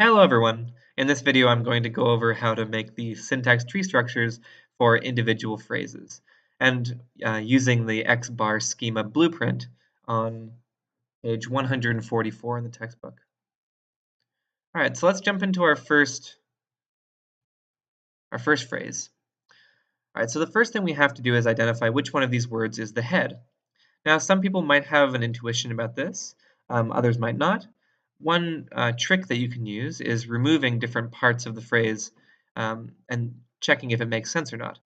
Hello everyone. In this video I'm going to go over how to make the syntax tree structures for individual phrases and using the X bar schema blueprint on page 144 in the textbook. Alright, so let's jump into our first phrase. Alright, so the first thing we have to do is identify which one of these words is the head. Now some people might have an intuition about this, others might not. One trick that you can use is removing different parts of the phrase and checking if it makes sense or not.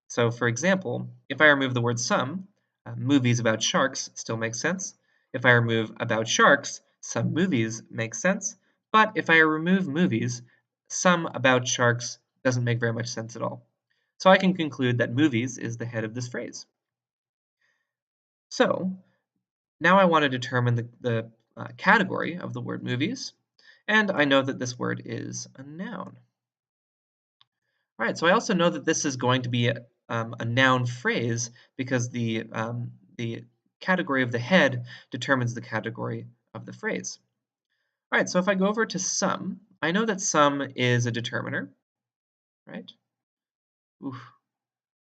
So for example, if I remove the word some, movies about sharks still makes sense. If I remove about sharks, some movies make sense. But if I remove movies, some about sharks doesn't make very much sense at all. So I can conclude that movies is the head of this phrase. So now I want to determine the category of the word movies, and I know that this word is a noun. All right, so I also know that this is going to be a noun phrase because the category of the head determines the category of the phrase. All right, so if I go over to some, I know that some is a determiner, right? Oof,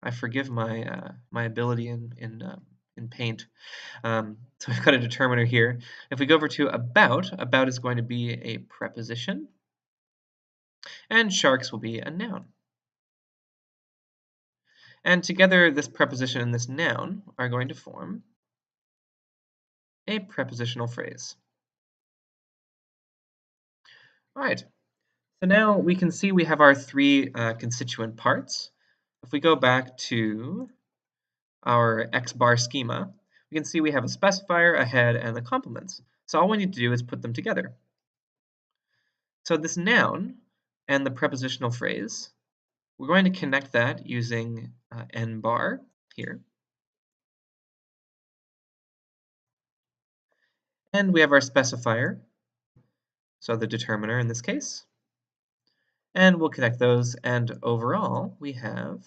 I forgive my ability in Paint. So we've got a determiner here. If we go over to about is going to be a preposition, and sharks will be a noun. And together, this preposition and this noun are going to form a prepositional phrase. All right, so now we can see we have our three constituent parts. If we go back to our X bar schema, we can see we have a specifier, a head, and the complements. So all we need to do is put them together. So this noun and the prepositional phrase, we're going to connect that using n bar here. And we have our specifier, so the determiner in this case. And we'll connect those, and overall, we have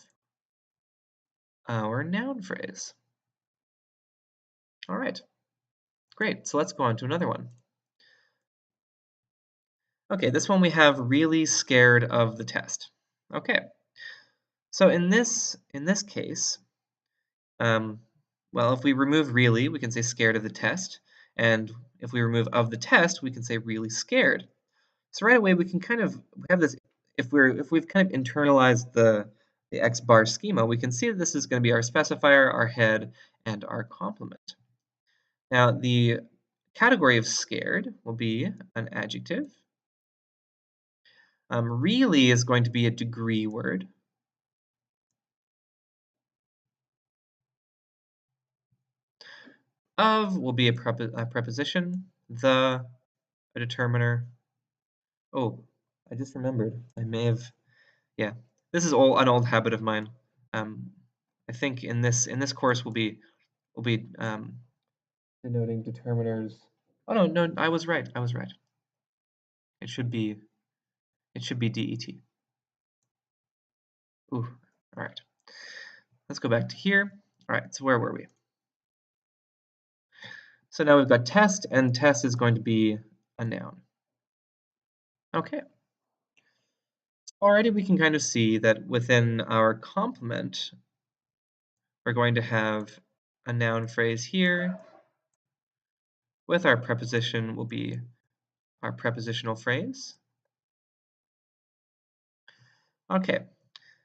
our noun phrase. All right, great. So let's go on to another one. Okay, this one we have really scared of the test. Okay, so in this case, well, if we remove really, we can say scared of the test, and if we remove of the test, we can say really scared. So right away we can kind of have this. If we've kind of internalized the X bar schema, we can see that this is going to be our specifier, our head, and our complement. Now the category of scared will be an adjective. Really is going to be a degree word. Of will be a preposition. The, a determiner. Oh, I just remembered. I may have, yeah. This is an old habit of mine. I think in this course we'll be denoting determiners. Oh no, I was right. I was right. It should be det. Ooh, all right. Let's go back to here. All right, so where were we? So now we've got test, and test is going to be a noun. Okay. Already we can kind of see that within our complement, we're going to have a noun phrase here. With our preposition will be our prepositional phrase. Okay,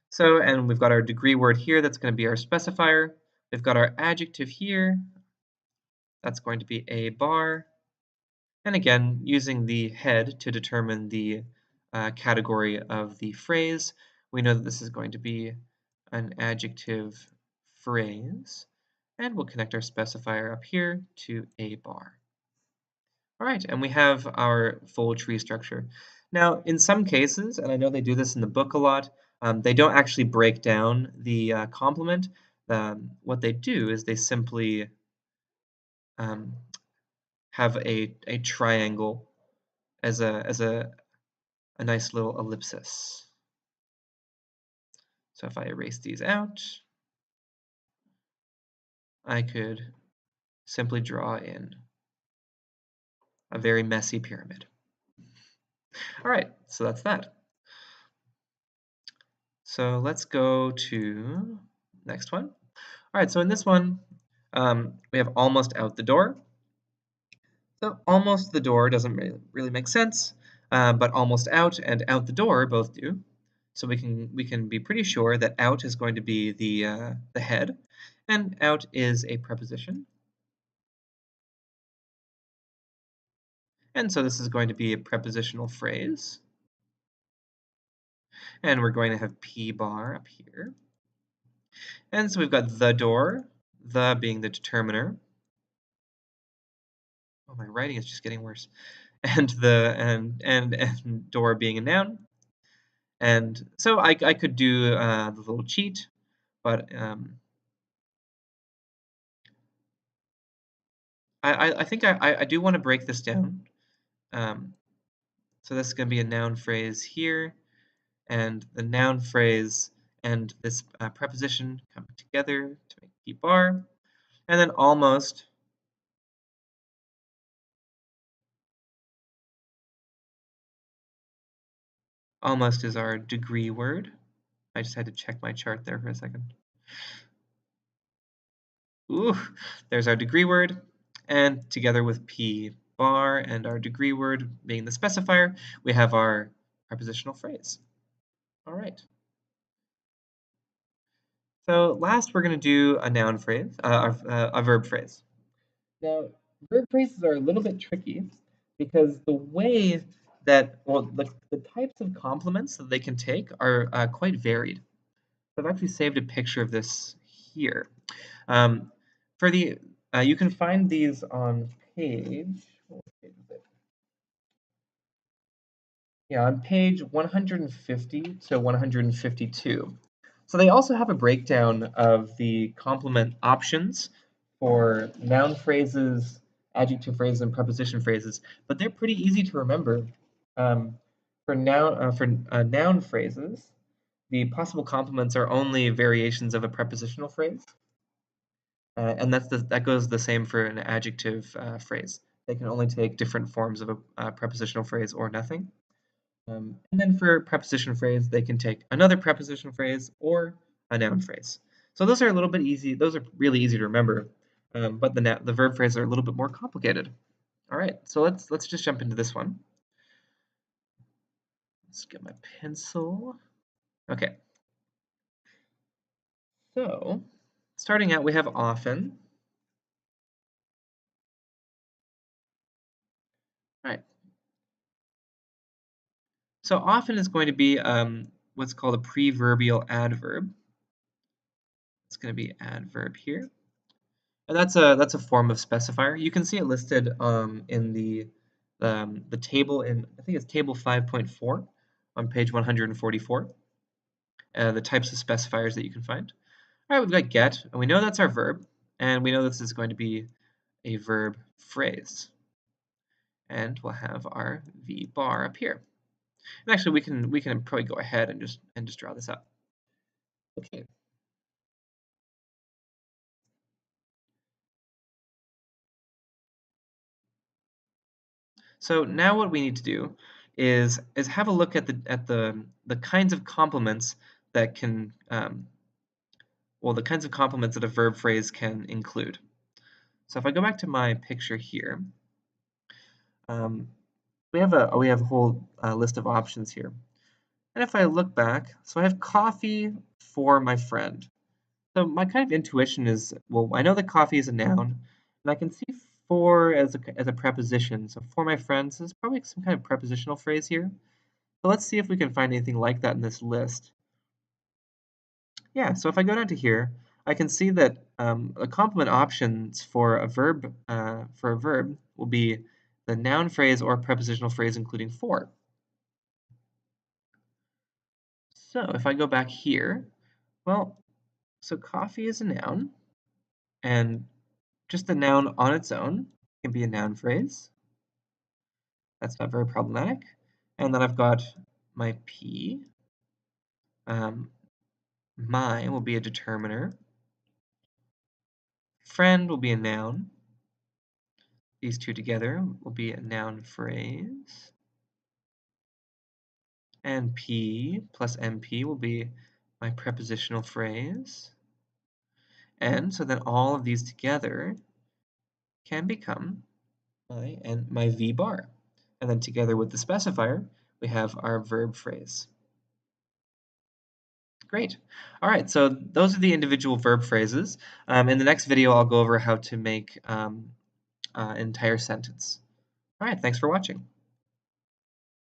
so, and we've got our degree word here, that's going to be our specifier. We've got our adjective here, that's going to be a bar. And again, using the head to determine the category of the phrase, we know that this is going to be an adjective phrase. And we'll connect our specifier up here to a bar. All right, and we have our full tree structure. Now, in some cases, and I know they do this in the book a lot, they don't actually break down the complement. What they do is they simply have a triangle as a nice little ellipsis. So if I erase these out, I could simply draw in a very messy pyramid. All right, so that's that. So let's go to next one. All right, so in this one, we have almost out the door. So almost the door doesn't really make sense, but almost out and out the door both do. So we can be pretty sure that out is going to be the head, and out is a preposition, and so this is going to be a prepositional phrase, and we're going to have p bar up here, and so we've got the door, the being the determiner. Oh, my writing is just getting worse. And and door being a noun. And so I could do the little cheat, but I think I do want to break this down. Um, so this is going to be a noun phrase here, and the noun phrase and this preposition come together to make P bar, and then almost is our degree word. I just had to check my chart there for a second. Ooh, there's our degree word, and together with P bar and our degree word being the specifier, we have our prepositional phrase. All right. So last, we're going to do a noun phrase, a verb phrase. Now, verb phrases are a little bit tricky because the way that, well, the types of complements that they can take are quite varied. So I've actually saved a picture of this here. Um, for the, you can find these on what page is it? Yeah, on page 150 to 152. So they also have a breakdown of the complement options for noun phrases, adjective phrases, and preposition phrases, but they're pretty easy to remember. Um, for noun phrases, the possible complements are only variations of a prepositional phrase, and that goes the same for an adjective phrase. They can only take different forms of a prepositional phrase or nothing. And then for preposition phrase, they can take another preposition phrase or a noun phrase. So those are a little bit easy. Those are really easy to remember, but the verb phrases are a little bit more complicated. All right, so let's just jump into this one. Let's get my pencil. Okay, so starting out, we have often. All right, so often is going to be what's called a preverbal adverb. It's going to be adverb here. And that's a form of specifier. You can see it listed in the table in, I think it's table 5.4 on page 144. The types of specifiers that you can find. All right, we've got get, and we know that's our verb, and we know this is going to be a verb phrase. And we'll have our v bar up here. And actually, we can probably go ahead and just draw this up. Okay. So now what we need to do is have a look at the kinds of complements that can well, the kinds of complements that a verb phrase can include. So if I go back to my picture here, um, we have a whole list of options here. And if I look back, so I have coffee for my friend. So my kind of intuition is, well, I know that coffee is a noun, and I can see for as a preposition. So for my friends, there's probably some kind of prepositional phrase here. So let's see if we can find anything like that in this list. Yeah, so if I go down to here, I can see that the complement options for a verb will be the noun phrase or prepositional phrase including for. So if I go back here, well, so coffee is a noun, and just the noun on its own can be a noun phrase. That's not very problematic. And then I've got my P. My will be a determiner. Friend will be a noun. These two together will be a noun phrase. And P plus MP will be my prepositional phrase. And so then all of these together can become my V bar. And then together with the specifier, we have our verb phrase. Great. All right, so those are the individual verb phrases. In the next video, I'll go over how to make an entire sentence. All right, thanks for watching.